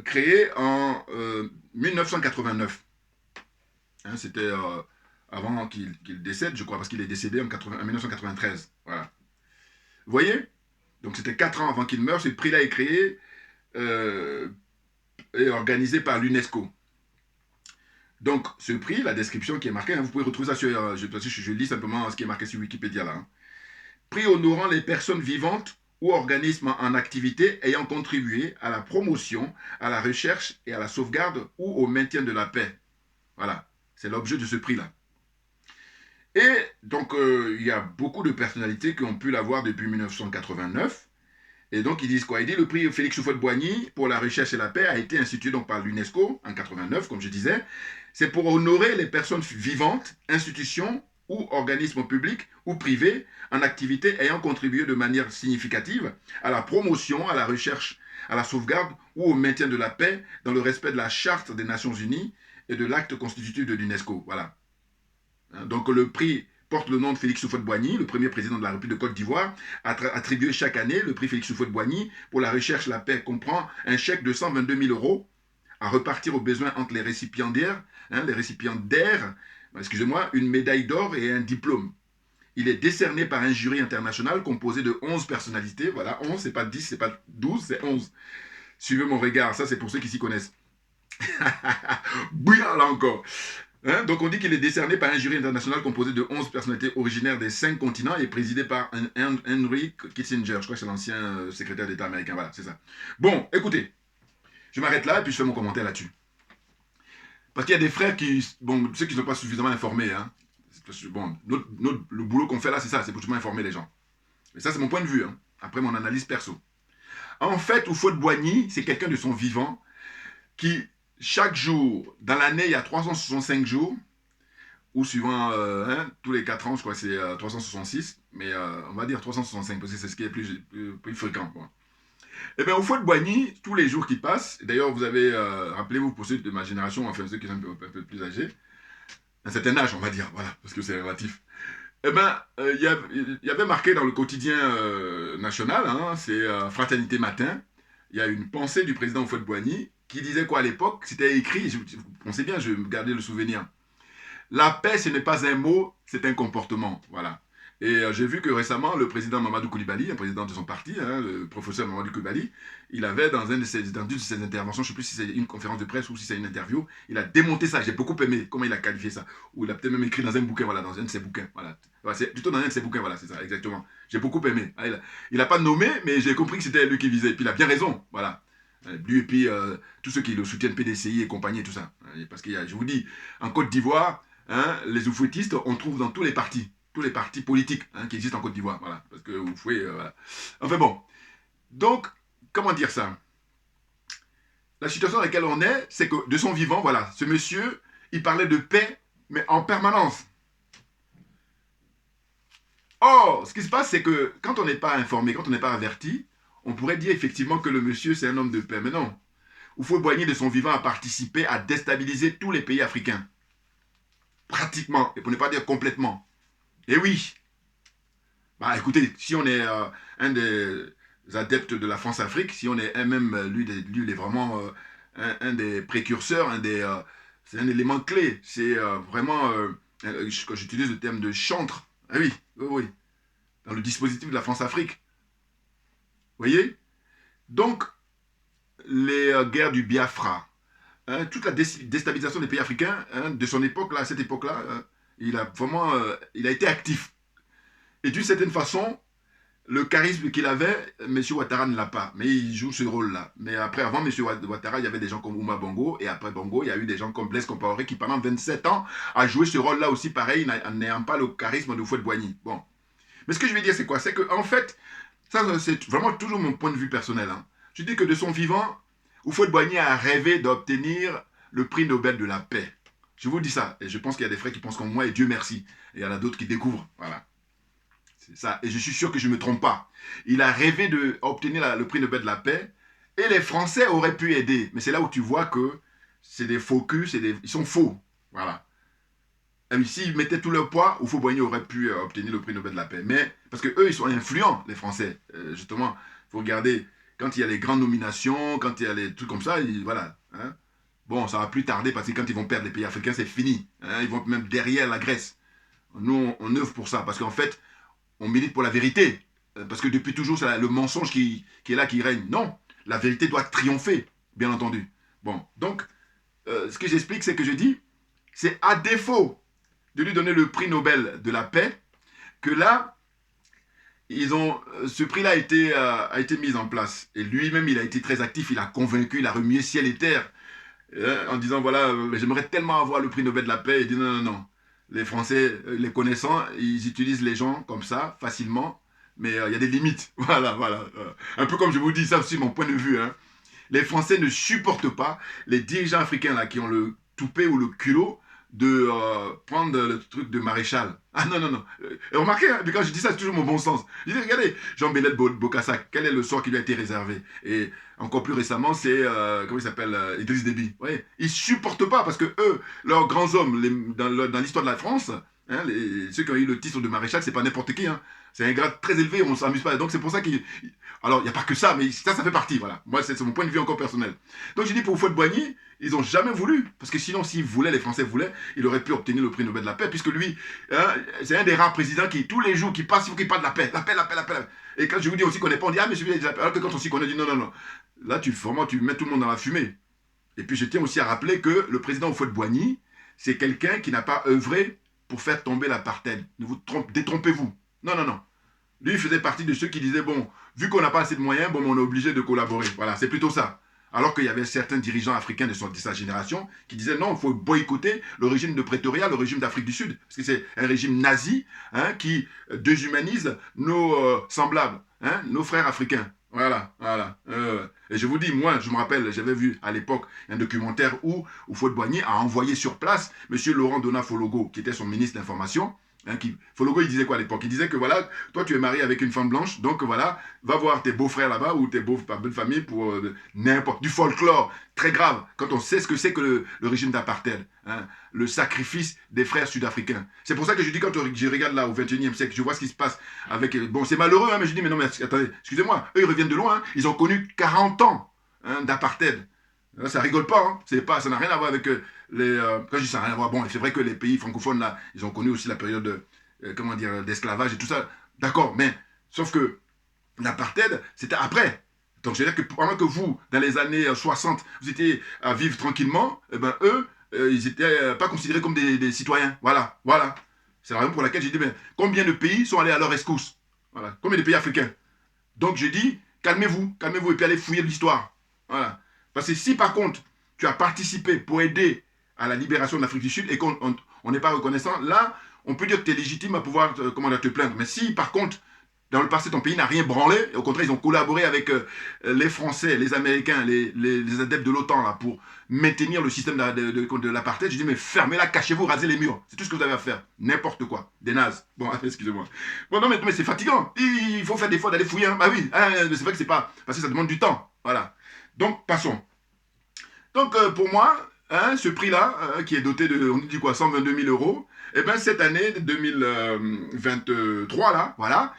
créé en 1989. Hein, c'était avant qu'il décède, je crois, parce qu'il est décédé en 1993. Voilà. Vous voyez? Donc, c'était 4 ans avant qu'il meure. Ce prix-là est créé et organisé par l'UNESCO. Donc, ce prix, la description qui est marquée, hein, vous pouvez retrouver ça sur... je lis simplement ce qui est marqué sur Wikipédia, là. Hein. Prix honorant les personnes vivantes ou organismes en activité ayant contribué à la promotion, à la recherche et à la sauvegarde ou au maintien de la paix. Voilà, c'est l'objet de ce prix-là. Et donc, il y a beaucoup de personnalités qui ont pu l'avoir depuis 1989. Et donc, ils disent quoi? Ils disent le prix Félix Houphouët-Boigny pour la recherche et la paix a été institué donc par l'UNESCO en 89, comme je disais. C'est pour honorer les personnes vivantes, institutions ou organismes publics ou privés en activité ayant contribué de manière significative à la promotion, à la recherche, à la sauvegarde ou au maintien de la paix dans le respect de la Charte des Nations Unies et de l'acte constitutif de l'UNESCO. Voilà. Donc le prix porte le nom de Félix Houphouët-Boigny, le premier président de la République de Côte d'Ivoire, attribué chaque année. Le prix Félix Houphouët-Boigny pour la recherche et la paix comprend un chèque de 122 000 € à repartir aux besoins entre les récipiendaires, excusez-moi, une médaille d'or et un diplôme. Il est décerné par un jury international composé de 11 personnalités. Voilà, 11, c'est pas 10, c'est pas 12, c'est 11. Suivez mon regard, ça c'est pour ceux qui s'y connaissent. Bouillard là encore. Hein? Donc on dit qu'il est décerné par un jury international composé de 11 personnalités originaires des 5 continents et présidé par Henry Kissinger. Je crois que c'est l'ancien secrétaire d'État américain. Voilà, c'est ça. Bon, écoutez, je m'arrête là et puis je fais mon commentaire là-dessus. Parce qu'il y a des frères qui, bon, ceux qui ne sont pas suffisamment informés, hein. Bon, le boulot qu'on fait là, c'est ça, c'est pour informer les gens. Mais ça, c'est mon point de vue, hein, après mon analyse perso. En fait, Houphouët-Boigny, c'est quelqu'un de son vivant qui, chaque jour, dans l'année, il y a 365 jours, ou suivant, tous les 4 ans, je crois que c'est 366, mais on va dire 365, parce que c'est ce qui est plus fréquent. Quoi. Eh bien, Houphouët-Boigny, tous les jours qui passent, d'ailleurs, vous avez, rappelez-vous, pour ceux de ma génération, enfin ceux qui sont un peu plus âgés, un certain âge, on va dire, voilà, parce que c'est relatif. Eh bien, il y avait marqué dans le quotidien national, hein, c'est Fraternité Matin, il y a une pensée du président Houphouët-Boigny qui disait quoi à l'époque, c'était écrit, on sait bien, je vais me garder le souvenir. La paix, ce n'est pas un mot, c'est un comportement, voilà. Et j'ai vu que récemment, le président Mamadou Koulibaly, un président de son parti, hein, le professeur Mamadou Koulibaly, il avait dans une de ses interventions, je ne sais plus si c'est une conférence de presse ou si c'est une interview, il a démonté ça, j'ai beaucoup aimé comment il a qualifié ça. Ou il a peut-être même écrit dans un bouquin, voilà, dans un de ses bouquins, voilà. C'est plutôt dans un de ses bouquins, voilà, c'est ça, exactement. J'ai beaucoup aimé. Il n'a pas nommé, mais j'ai compris que c'était lui qui visait. Et puis il a bien raison, voilà. Lui et puis tous ceux qui le soutiennent, PDCI et compagnie et tout ça. Parce que je vous dis, en Côte d'Ivoire, hein, les oufouettistes, on trouve dans tous les partis politiques hein, qui existent en Côte d'Ivoire, voilà, parce que vous pouvez, voilà. Enfin bon, Donc, comment dire ça? La situation dans laquelle on est, c'est que de son vivant, voilà, ce monsieur, il parlait de paix, mais en permanence. Or, ce qui se passe, c'est que quand on n'est pas informé, quand on n'est pas averti, on pourrait dire effectivement que le monsieur, c'est un homme de paix. Mais non. Houphouët-Boigny, de son vivant, a participé à déstabiliser tous les pays africains. Pratiquement, et pour ne pas dire complètement. Et oui. Bah écoutez, si on est un des adeptes de la France-Afrique, si on est même, lui, il est vraiment un des précurseurs, c'est un élément clé. C'est vraiment, quand j'utilise le terme de chantre, ah oui, oui, oui, dans le dispositif de la France-Afrique. Vous voyez? Donc, les guerres du Biafra, hein, toute la déstabilisation des pays africains, hein, de son époque, là, à cette époque-là, il a vraiment il a été actif. Et d'une certaine façon, le charisme qu'il avait, M. Ouattara ne l'a pas. Mais il joue ce rôle-là. Mais après, avant M. Ouattara, il y avait des gens comme Ouma Bongo. Et après Bongo, il y a eu des gens comme Blaise Compaoré qui, pendant 27 ans, a joué ce rôle-là aussi pareil, en n'ayant pas le charisme de Houphouët-Boigny. Bon. Mais ce que je veux dire, c'est quoi? C'est qu'en fait, ça, c'est vraiment toujours mon point de vue personnel. Hein. Je dis que de son vivant, Houphouët-Boigny a rêvé d'obtenir le prix Nobel de la paix. Je vous dis ça. Et je pense qu'il y a des frères qui pensent comme moi, et Dieu merci. Et il y en a d'autres qui découvrent. Voilà. C'est ça. Et je suis sûr que je ne me trompe pas. Il a rêvé d'obtenir le prix Nobel de la paix. Et les Français auraient pu aider. Mais c'est là où tu vois que c'est des faux culs, ils sont faux. Voilà. Et s'ils mettaient tout leur poids, Houphouët-Boigny aurait pu obtenir le prix Nobel de la paix. Mais, parce que eux, ils sont influents, les Français. Justement, il faut regarder, quand il y a les grandes nominations, quand il y a les trucs comme ça, voilà. Hein. Bon, ça va plus tarder parce que quand ils vont perdre les pays africains, c'est fini. Hein, ils vont même derrière la Grèce. Nous, on œuvre pour ça. Parce qu'en fait, on milite pour la vérité. Parce que depuis toujours, c'est le mensonge qui est là, qui règne. Non, la vérité doit triompher, bien entendu. Bon, donc, ce que j'explique, c'est que je dis, c'est à défaut de lui donner le prix Nobel de la paix que là, ce prix-là a été mis en place. Et lui-même, il a été très actif, il a convaincu, il a remué ciel et terre, en disant, voilà, j'aimerais tellement avoir le prix Nobel de la paix. Il dit, non, non, non. Les Français, les connaissants, ils utilisent les gens comme ça, facilement, mais il y a des limites. Voilà, voilà. Un peu comme je vous dis, ça aussi, mon point de vue. Hein. Les Français ne supportent pas les dirigeants africains là, qui ont le toupet ou le culot de prendre le truc de maréchal. Ah non, non, non. Et remarquez, hein, quand je dis ça, c'est toujours mon bon sens. Je dis, regardez, Jean-Bénet Bokassa, quel est le sort qui lui a été réservé? Et encore plus récemment, c'est, comment il s'appelle, Idriss Déby. Vous voyez, ils ne supportent pas parce que eux, leurs grands hommes, dans l'histoire de la France, hein, ceux qui ont eu le titre de maréchal, c'est pas n'importe qui. Hein. C'est un grade très élevé, on ne s'amuse pas. Donc c'est pour ça qu'il... Alors, il n'y a pas que ça, mais ça fait partie, voilà. Moi, c'est mon point de vue encore personnel. Donc, j'ai dit pour Houphouët-Boigny, ils n'ont jamais voulu. Parce que sinon, s'ils voulaient, les Français voulaient, il aurait pu obtenir le prix Nobel de la paix, puisque lui, hein, c'est un des rares présidents qui, tous les jours, qui passe, il faut qu'il parle de la paix, la paix, la paix, la paix. Et quand je vous dis, on s'y connaît pas, on dit, ah, mais celui-là, il dit la paix. Alors que quand on s'y connaît, on dit, non, non, non. Là, vraiment, tu mets tout le monde dans la fumée. Et puis, je tiens aussi à rappeler que le président Houphouët-Boigny, c'est quelqu'un qui n'a pas œuvré pour faire tomber l'apartheid. Ne vous détrompez-vous. Non, non, non. Lui, il faisait partie de ceux qui disaient, bon, vu qu'on n'a pas assez de moyens, bon, on est obligé de collaborer. Voilà, c'est plutôt ça. Alors qu'il y avait certains dirigeants africains de sa génération qui disaient, non, il faut boycotter le régime de Pretoria, le régime d'Afrique du Sud. Parce que c'est un régime nazi hein, qui déshumanise nos semblables, hein, nos frères africains. Voilà, voilà. Et je vous dis, moi, je me rappelle, j'avais vu à l'époque un documentaire où Houphouët-Boigny a envoyé sur place M. Laurent Dona Fologo, qui était son ministre de l'Information. Hein, Fologo, il disait quoi à l'époque? Il disait que voilà, toi tu es marié avec une femme blanche, donc voilà, va voir tes beaux-frères là-bas ou tes belle famille pour n'importe, du folklore très grave, quand on sait ce que c'est que le régime d'apartheid, hein, le sacrifice des frères sud-africains. C'est pour ça que je dis, quand je regarde là au 21e siècle, je vois ce qui se passe avec, bon c'est malheureux, hein, mais je dis, mais non mais attendez, excusez-moi, eux ils reviennent de loin, hein, ils ont connu 40 ans hein, d'apartheid. Ça rigole pas, hein. Ça n'a rien à voir avec quand je dis ça n'a rien à voir, bon, c'est vrai que les pays francophones, là, ils ont connu aussi la période comment dire, d'esclavage et tout ça. D'accord, mais, sauf que l'apartheid, c'était après. Donc, je veux dire que pendant que vous, dans les années 60, vous étiez à vivre tranquillement, eh ben, eux, ils n'étaient pas considérés comme des citoyens. Voilà, voilà. C'est la raison pour laquelle j'ai dit, mais combien de pays sont allés à leur rescousse? Voilà. Combien de pays africains? Donc, je dis, calmez-vous, calmez-vous, et puis allez fouiller de l'histoire. Voilà. Parce que si par contre, tu as participé pour aider à la libération de l'Afrique du Sud et qu'on n'est pas reconnaissant, là, on peut dire que tu es légitime à pouvoir te plaindre. Mais si par contre, Dans le passé, ton pays n'a rien branlé. Au contraire, ils ont collaboré avec les Français, les Américains, les adeptes de l'OTAN là, pour maintenir le système de l'apartheid. Je dis, mais fermez-la, cachez-vous, rasez les murs. C'est tout ce que vous avez à faire. N'importe quoi. Des nazes. Bon, excusez-moi. Bon, non, mais c'est fatigant. Il faut faire des fois d'aller fouiller. Hein. Bah oui, hein, c'est vrai que c'est pas... Parce que ça demande du temps. Voilà. Donc, passons. Donc, pour moi, hein, ce prix-là, qui est doté de, on dit quoi, 122 000 euros, eh bien, cette année 2023, là, voilà,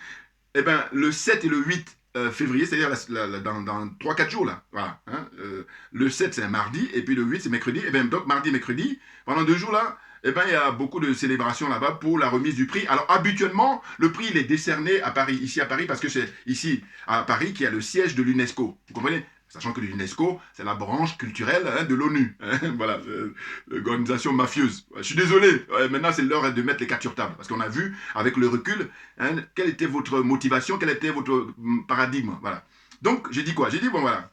eh ben, le 7 et le 8 février, c'est-à-dire dans 3-4 jours, là, voilà, hein, le 7 c'est un mardi, et puis le 8 c'est mercredi, et bien donc mardi, mercredi, pendant 2 jours là, eh ben, il y a beaucoup de célébrations là-bas pour la remise du prix. Alors habituellement, le prix il est décerné à Paris, ici à Paris, parce que c'est ici à Paris qu'il y a le siège de l'UNESCO, vous comprenez? Sachant que l'UNESCO, c'est la branche culturelle hein, de l'ONU. Hein, voilà, l'organisation mafieuse. Je suis désolé, maintenant c'est l'heure de mettre les cartes sur table. Parce qu'on a vu, avec le recul, hein, quelle était votre motivation, quel était votre paradigme. Voilà. Donc, j'ai dit quoi? J'ai dit, bon voilà.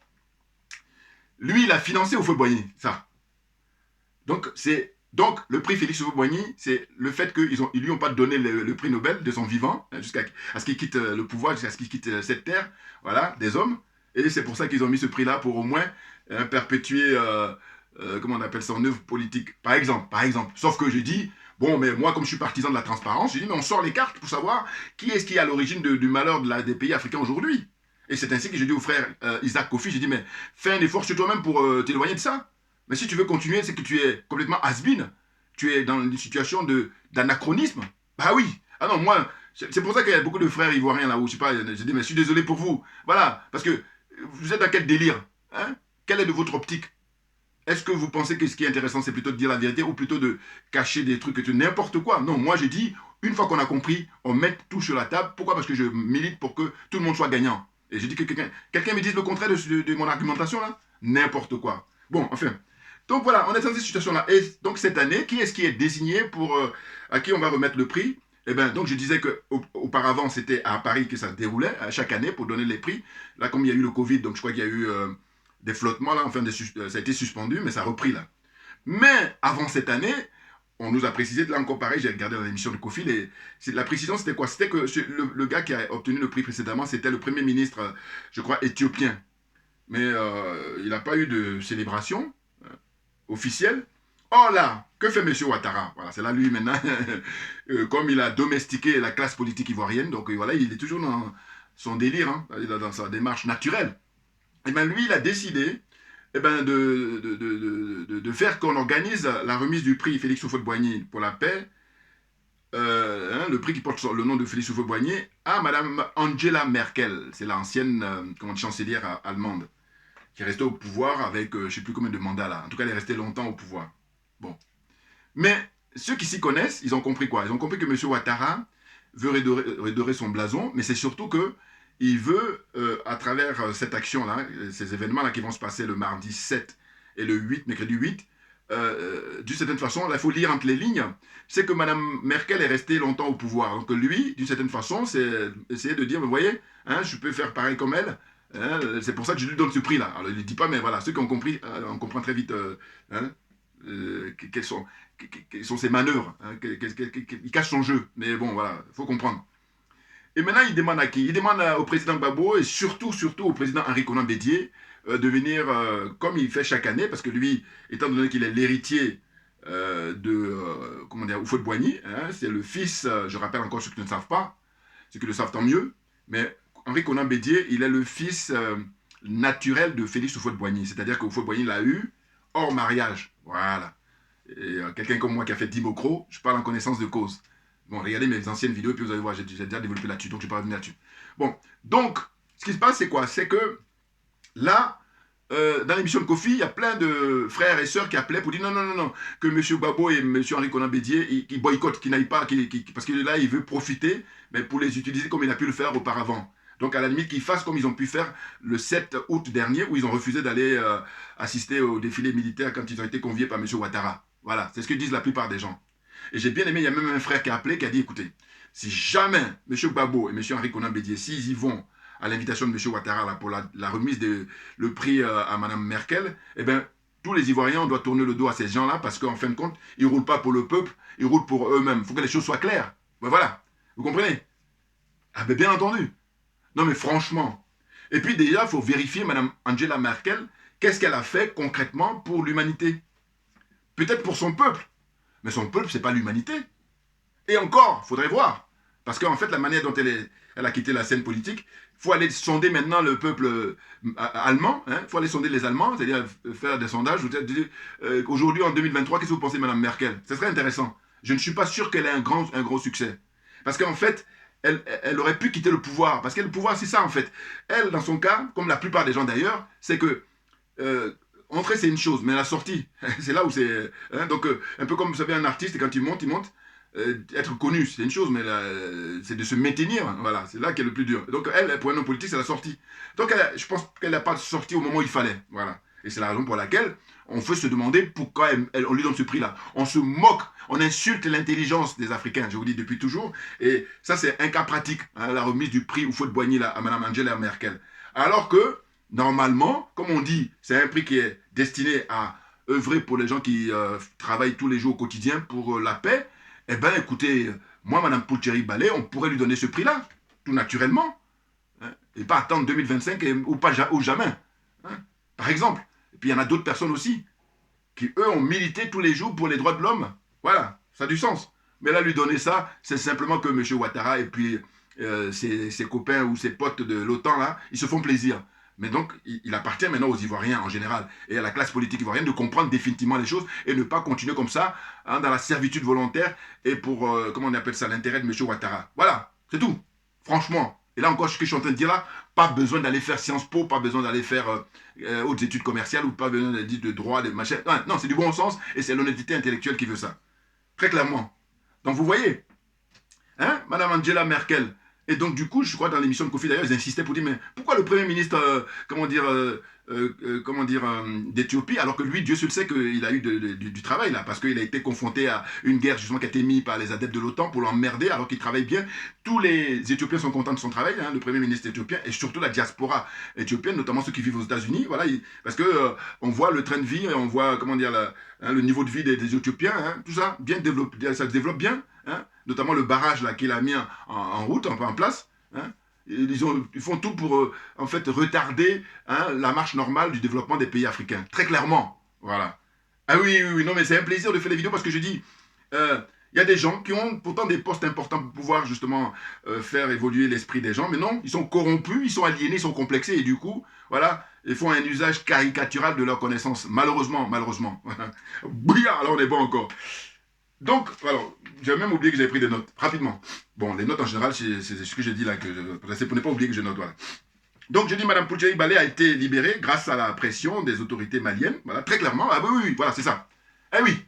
Lui, il a financé Houphouët-Boigny, ça. Donc, le prix Félix Houphouët-Boigny, c'est le fait qu'ils ne lui ont pas donné le prix Nobel de son vivant, hein, jusqu'à ce qu'il quitte le pouvoir, jusqu'à ce qu'il quitte cette terre, voilà, des hommes. Et c'est pour ça qu'ils ont mis ce prix-là pour au moins perpétuer, comment on appelle ça, en œuvre politique. Par exemple. Sauf que j'ai dit, bon, mais moi, comme je suis partisan de la transparence, j'ai dit, mais on sort les cartes pour savoir qui est-ce qui est à l'origine du malheur des pays africains aujourd'hui. Et c'est ainsi que j'ai dit au frère Isaac Kofi, j'ai dit, mais fais un effort sur toi-même pour t'éloigner de ça. Mais si tu veux continuer, c'est que tu es complètement has-been. Tu es dans une situation d'anachronisme. Bah oui. Ah non, moi, c'est pour ça qu'il y a beaucoup de frères ivoiriens là-haut, je sais pas, j'ai dit, mais je suis désolé pour vous. Voilà, parce que vous êtes dans quel délire hein? Quelle est de votre optique? Est-ce que vous pensez que ce qui est intéressant, c'est plutôt de dire la vérité ou plutôt de cacher des trucs que n'importe quoi? Non, moi j'ai dit, une fois qu'on a compris, on met tout sur la table. Pourquoi? Parce que je milite pour que tout le monde soit gagnant. Et j'ai dit que quelqu'un me dise le contraire de mon argumentation là? N'importe quoi. Bon, enfin. Donc voilà, on est dans cette situation-là. Et donc cette année, qui est-ce qui est désigné pour à qui on va remettre le prix? Eh bien, donc je disais qu'auparavant, c'était à Paris que ça se déroulait, chaque année, pour donner les prix. Là, comme il y a eu le Covid, donc je crois qu'il y a eu des flottements, là, enfin, ça a été suspendu, mais ça a repris, là. Mais, avant cette année, on nous a précisé, là encore pareil, j'ai regardé dans l'émission de Kofi, la précision, c'était quoi? C'était que le gars qui a obtenu le prix précédemment, c'était le premier ministre, je crois, éthiopien. Mais il n'a pas eu de célébration officielle. Oh là, que fait M. Ouattara? Voilà, c'est là lui maintenant, comme il a domestiqué la classe politique ivoirienne, donc voilà, il est toujours dans son délire, hein, dans sa démarche naturelle. Et bien lui, il a décidé de faire qu'on organise la remise du prix Félix Houphouët-Boigny pour la paix, hein, le prix qui porte le nom de Félix Houphouët-Boigny, à Madame Angela Merkel, c'est l'ancienne chancelière allemande, qui est restée au pouvoir avec je ne sais plus combien de mandats là, en tout cas elle est restée longtemps au pouvoir. Bon. Mais ceux qui s'y connaissent, ils ont compris quoi? Ils ont compris que M. Ouattara veut redorer son blason, mais c'est surtout que il veut, à travers cette action-là, ces événements-là qui vont se passer le mardi 7 et le 8, mercredi 8, d'une certaine façon, là, il faut lire entre les lignes, c'est que Mme Merkel est restée longtemps au pouvoir. Donc lui, d'une certaine façon, c'est essayer de dire, vous voyez, hein, je peux faire pareil comme elle, hein, c'est pour ça que je lui donne ce prix-là. Alors il ne dit pas, mais voilà, ceux qui ont compris, on comprend très vite hein, quelles sont ses manœuvres, hein, il cache son jeu, mais bon, voilà, il faut comprendre. Et maintenant, il demande à qui? Il demande au président Gbagbo et surtout au président Henri Konan Bédié de venir, comme il fait chaque année, parce que lui, étant donné qu'il est l'héritier comment dire, Houphouët-Boigny, hein, c'est le fils, je rappelle encore ceux qui ne le savent pas, ceux qui le savent tant mieux, mais Henri Konan Bédié, il est le fils naturel de Félix Houphouët-Boigny, c'est-à-dire que Houphouët-Boigny l'a eu hors mariage, voilà. Et quelqu'un comme moi qui a fait Dimokro, je parle en connaissance de cause. Bon, regardez mes anciennes vidéos, puis vous allez voir, j'ai déjà développé là-dessus, donc je ne vais pas revenir là-dessus. Bon, donc, ce qui se passe, c'est quoi? C'est que, là, dans l'émission de Kofi, il y a plein de frères et sœurs qui appelaient pour dire non, que M. Gbagbo et M. Henri Konan Bédié, ils boycottent, qu'ils n'aillent pas, parce que là, il veut profiter, mais pour les utiliser comme il a pu le faire auparavant. Donc, à la limite, qu'ils fassent comme ils ont pu faire le 7 août dernier, où ils ont refusé d'aller assister au défilé militaire quand ils ont été conviés par M. Ouattara. Voilà, c'est ce que disent la plupart des gens. Et j'ai bien aimé, il y a même un frère qui a appelé, qui a dit, écoutez, si jamais M. Gbagbo et M. Henri Konan Bédié, s'ils y vont à l'invitation de M. Ouattara là, pour la remise le prix à Mme Merkel, eh bien, tous les Ivoiriens, on doit tourner le dos à ces gens-là, parce qu'en fin de compte, ils ne roulent pas pour le peuple, ils roulent pour eux-mêmes. Il faut que les choses soient claires. Ben voilà, vous comprenez? Ah ben bien entendu. Non mais franchement. Et puis déjà, il faut vérifier, Madame Angela Merkel, qu'est-ce qu'elle a fait concrètement pour l'humanité. Peut-être pour son peuple. Mais son peuple, c'est pas l'humanité. Et encore, faudrait voir. Parce qu'en fait, la manière dont elle a quitté la scène politique, il faut aller sonder maintenant le peuple allemand. Il faut aller sonder les Allemands, c'est-à-dire faire des sondages. Aujourd'hui, en 2023, qu'est-ce que vous pensez, Mme Merkel? Ce serait intéressant. Je ne suis pas sûr qu'elle ait un gros succès. Parce qu'en fait, elle aurait pu quitter le pouvoir. Parce que le pouvoir, c'est ça, en fait. Elle, dans son cas, comme la plupart des gens d'ailleurs, c'est que entrer, c'est une chose, mais la sortie, c'est là où c'est... donc, un peu comme, vous savez, un artiste, quand il monte, être connu, c'est une chose, mais c'est de se maintenir, voilà, c'est là qu'est le plus dur. Donc elle, pour un homme politique, c'est la sortie. Donc je pense qu'elle n'a pas sorti au moment où il fallait, voilà. Et c'est la raison pour laquelle on peut se demander pourquoi on lui donne ce prix-là. On se moque, on insulte l'intelligence des Africains, je vous dis depuis toujours, et ça c'est un cas pratique, la remise du prix au feu de Boigny à Mme Angela Merkel. Alors que, normalement, comme on dit, c'est un prix qui est destiné à œuvrer pour les gens qui travaillent tous les jours au quotidien pour la paix. Eh bien, écoutez, moi, Mme Poulteri Balé, on pourrait lui donner ce prix-là, tout naturellement, et pas attendre 2025 ou jamais, par exemple. Et puis, il y en a d'autres personnes aussi, qui, eux, ont milité tous les jours pour les droits de l'homme. Voilà, ça a du sens. Mais là, lui donner ça, c'est simplement que M. Ouattara et puis ses copains ou ses potes de l'OTAN, là, ils se font plaisir. Mais donc, il appartient maintenant aux Ivoiriens en général et à la classe politique ivoirienne de comprendre définitivement les choses et ne pas continuer comme ça, dans la servitude volontaire et pour, comment on appelle ça, l'intérêt de M. Ouattara. Voilà, c'est tout. Franchement. Et là encore, ce que je suis en train de dire là, pas besoin d'aller faire Sciences Po, pas besoin d'aller faire hautes études commerciales ou pas besoin d'aller dire de droit, de machin. Non, c'est du bon sens et c'est l'honnêteté intellectuelle qui veut ça. Très clairement. Donc vous voyez, Madame Angela Merkel. Et donc, du coup, je crois dans l'émission de Kofi, d'ailleurs, ils insistaient pour dire, mais pourquoi le Premier ministre, d'Éthiopie, alors que lui, Dieu seul sait qu'il a eu du travail, là, parce qu'il a été confronté à une guerre, justement, qui a été mise par les adeptes de l'OTAN pour l'emmerder, alors qu'il travaille bien. Tous les Éthiopiens sont contents de son travail, le Premier ministre éthiopien, et surtout la diaspora éthiopienne, notamment ceux qui vivent aux États-Unis, voilà, parce que on voit le train de vie, on voit, le niveau de vie des Éthiopiens, tout ça, bien développé, ça se développe bien, notamment le barrage là qu'il a mis en route, en place. Ils font tout pour en fait retarder la marche normale du développement des pays africains. Très clairement. Voilà. Ah oui, non, mais c'est un plaisir de faire des vidéos parce que je dis, il y a des gens qui ont pourtant des postes importants pour pouvoir justement faire évoluer l'esprit des gens, mais non, ils sont corrompus, ils sont aliénés, ils sont complexés et du coup, voilà, ils font un usage caricatural de leurs connaissances. Malheureusement. Bouillard, alors on est bon encore. Donc, alors, j'ai même oublié que j'avais pris des notes, rapidement. Bon, les notes en général, c'est ce que j'ai dit là, c'est pour ne pas oublier que je note, voilà. Donc, je dis, Mme Poulteri Balé a été libérée grâce à la pression des autorités maliennes, voilà, très clairement. Ah oui, voilà, c'est ça. Eh oui,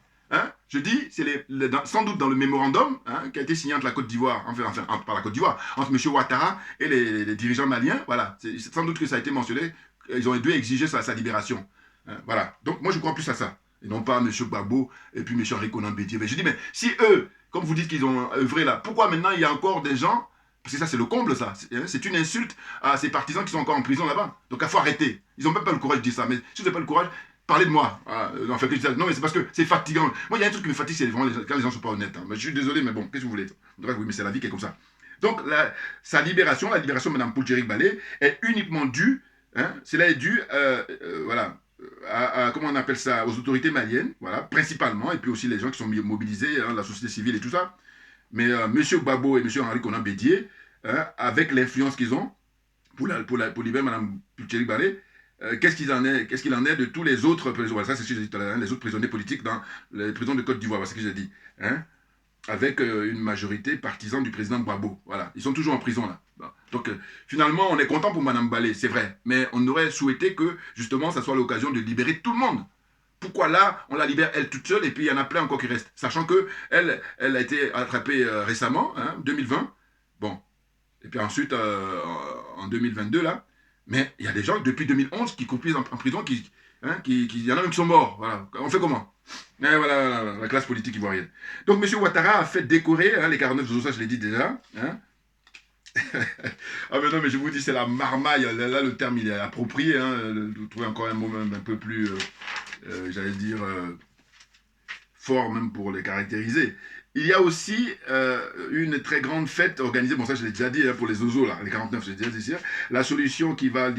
je dis, c'est sans doute dans le mémorandum qui a été signé entre la Côte d'Ivoire, par la Côte d'Ivoire, entre M. Ouattara et les dirigeants maliens, voilà, c'est sans doute que ça a été mentionné, ils ont dû exiger sa libération. Voilà, donc moi je crois plus à ça. Et non pas M. Gbagbo et puis M. Henri Konan Bédié. Mais je dis, mais si eux, comme vous dites qu'ils ont œuvré là, pourquoi maintenant il y a encore des gens, parce que ça c'est le comble ça, c'est une insulte à ces partisans qui sont encore en prison là-bas. Donc il faut arrêter. Ils n'ont même pas le courage de dire ça, mais si vous n'avez pas le courage, parlez de moi. Non mais c'est parce que c'est fatigant. Moi il y a un truc qui me fatigue, c'est vraiment quand les gens ne sont pas honnêtes. Mais je suis désolé, mais bon, qu'est-ce que vous voulez? Bref, oui, mais c'est la vie qui est comme ça. Donc sa libération, la libération de Mme Poulteri Balé est uniquement due, cela est dû, voilà, comment on appelle ça, aux autorités maliennes, voilà, principalement, et puis aussi les gens qui sont mobilisés, la société civile et tout ça. Mais M. Gbagbo et M. Henri Konan Bédié, avec l'influence qu'ils ont pour libérer Mme Poulteri Balé, qu'est-ce qu'il en est de tous les autres prisonniers, voilà, ça c'est ce que j'ai dit tout à l'heure, les autres prisonniers politiques dans les prisons de Côte d'Ivoire, c'est ce que j'ai dit, avec une majorité partisane du président Gbagbo, voilà, ils sont toujours en prison là. Donc finalement on est content pour Mme Balé, c'est vrai, mais on aurait souhaité que justement ça soit l'occasion de libérer tout le monde. Pourquoi là on la libère elle toute seule et puis il y en a plein encore qui restent, sachant que elle a été attrapée récemment, 2020, bon, et puis ensuite en 2022 là, mais il y a des gens depuis 2011 qui complissent en prison, il y en a même qui sont morts, voilà, on fait comment? Et voilà, la classe politique ivoirienne. Donc M. Ouattara a fait décorer les 49 Zozo, je l'ai dit déjà, ah mais non, mais je vous dis, c'est la marmaille, là le terme il est approprié, vous trouvez encore un mot un peu plus, j'allais dire, fort même pour les caractériser. Il y a aussi une très grande fête organisée, bon ça je l'ai déjà dit hein, pour les Ozo, là, les 49, je l'ai déjà dit ici, la solution qui va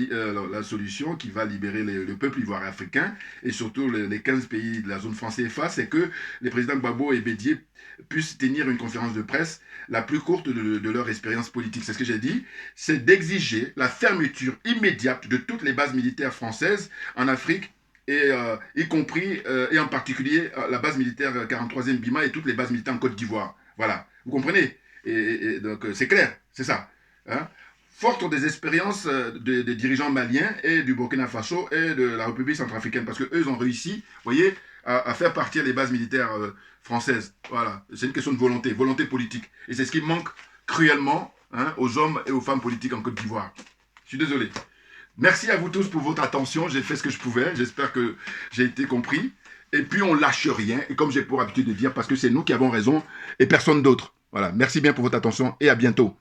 libérer le peuple ivoirien africain et surtout les 15 pays de la zone franc CFA, c'est que les présidents Gbagbo et Bédié puissent tenir une conférence de presse la plus courte de leur expérience politique. C'est ce que j'ai dit, c'est d'exiger la fermeture immédiate de toutes les bases militaires françaises en Afrique, et y compris et en particulier la base militaire 43e Bima et toutes les bases militaires en Côte d'Ivoire. Voilà, vous comprenez? Et donc c'est clair, c'est ça. Hein? Forte des expériences des dirigeants maliens et du Burkina Faso et de la République centrafricaine, parce qu'eux, ils ont réussi, vous voyez, à faire partir les bases militaires françaises. Voilà, c'est une question de volonté, volonté politique. Et c'est ce qui manque cruellement hein, aux hommes et aux femmes politiques en Côte d'Ivoire. Je suis désolé. Merci à vous tous pour votre attention. J'ai fait ce que je pouvais. J'espère que j'ai été compris. Et puis, on lâche rien. Et comme j'ai pour habitude de dire, parce que c'est nous qui avons raison et personne d'autre. Voilà. Merci bien pour votre attention et à bientôt.